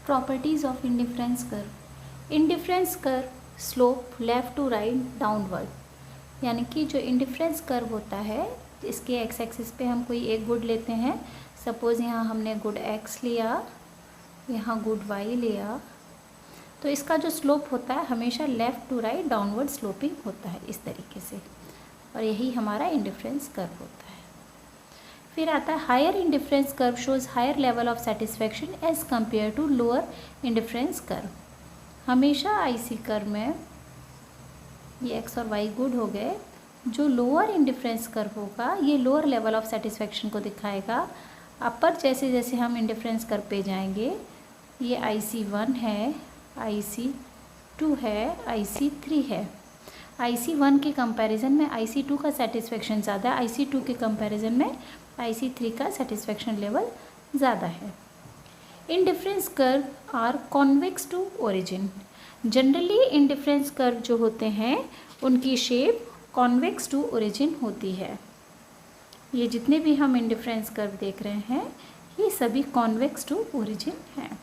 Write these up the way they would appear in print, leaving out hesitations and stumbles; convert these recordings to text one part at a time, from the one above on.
Properties of indifference curve. Indifference curve slope left to right downward, यानी कि जो indifference curve होता है इसके एक्स एक्सिस पे हम कोई एक गुड लेते हैं। सपोज़ यहाँ हमने गुड एक्स लिया, यहाँ गुड वाई लिया, तो इसका जो स्लोप होता है हमेशा left to right downward sloping होता है इस तरीके से, और यही हमारा इंडिफरेंस कर्व होता है। फिर आता है higher indifference curve shows higher level of satisfaction as compare to lower indifference curve. हमेशा आईसी कर्व में ये एक्स और वाई गुड हो गए, जो लोअर इंडिफरेंस कर्व होगा ये लोअर लेवल ऑफ सेटिस्फैक्शन को दिखाएगा। अपर जैसे जैसे हम इंडिफरेंस कर्व पे जाएंगे, ये IC1 है, IC2 है, IC3 है। IC1 के कंपैरिजन में IC2 का सेटिस्फैक्शन ज़्यादा है, IC2 के कंपैरिजन में IC3 का सेटिस्फैक्शन लेवल ज़्यादा है। Indifference curve are convex to origin. Generally indifference curve जो होते हैं उनकी शेप कॉन्वेक्स टू ओरिजिन होती है। ये जितने भी हम इंडिफरेंस कर्व देख रहे हैं ये सभी कॉन्वेक्स टू ओरिजिन हैं।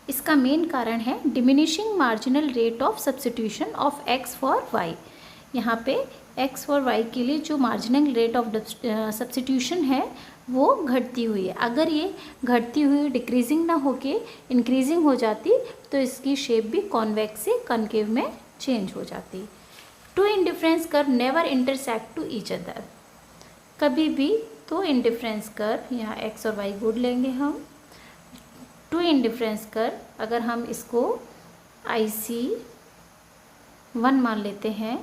इसका मेन कारण है diminishing marginal rate of substitution of x for y। यहाँ पे x फॉर y के लिए जो मार्जिनल रेट ऑफ सब्स्टिट्यूशन है वो घटती हुई है। अगर ये घटती हुई डिक्रीजिंग ना होके इंक्रीजिंग हो जाती तो इसकी शेप भी कॉन्वेक्स से कॉनकेव में चेंज हो जाती। Two indifference curve never intersect to each other. कभी भी दो इंडिफरेंस कर्व, यहाँ x और y गुड लेंगे हम, टू इंडिफरेंस कर्व अगर हम इसको IC1 मान लेते हैं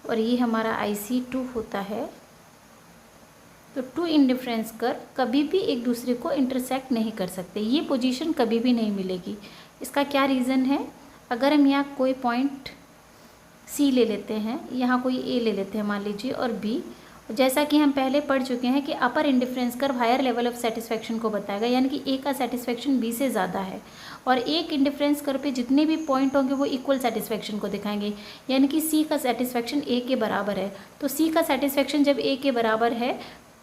और ये हमारा IC2 होता है, तो टू इंडिफरेंस कर्व कभी भी एक दूसरे को इंटरसेक्ट नहीं कर सकते, ये पोजीशन कभी भी नहीं मिलेगी। इसका क्या रीज़न है? अगर हम यहाँ कोई पॉइंट C ले लेते हैं, यहाँ कोई A ले लेते हैं मान लीजिए, और B, जैसा कि हम पहले पढ़ चुके हैं कि upper indifference curve higher level of satisfaction को बताएगा, यानी कि A का सेटिस्फैक्शन B से ज़्यादा है, और एक इंडिफरेंस कर्व पे जितने भी पॉइंट होंगे वो इक्वल सेटिस्फैक्शन को दिखाएंगे, यानी कि C का सेटिस्फैक्शन A के बराबर है। तो C का सेटिस्फैक्शन जब A के बराबर है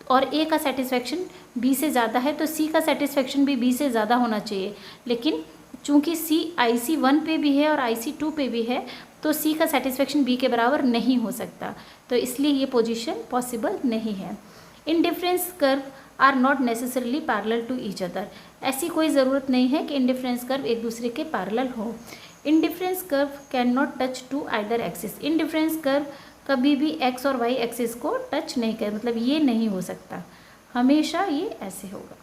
और A का सेटिस्फैक्शन B से ज़्यादा है तो C का सेटिस्फैक्शन भी B से ज़्यादा होना चाहिए। लेकिन चूँकि C IC1 पे भी है और IC2 पे भी है तो C का सेटिस्फैक्शन B के बराबर नहीं हो सकता, तो इसलिए ये पोजीशन पॉसिबल नहीं है। Indifference curve are not necessarily parallel to each other. ऐसी कोई ज़रूरत नहीं है कि इंडिफरेंस कर्व एक दूसरे के पैरेलल हो। Indifference curve can not touch to either axis. Indifference curve कभी भी x और y एक्सिस को टच नहीं कर, मतलब ये नहीं हो सकता, हमेशा ये ऐसे होगा।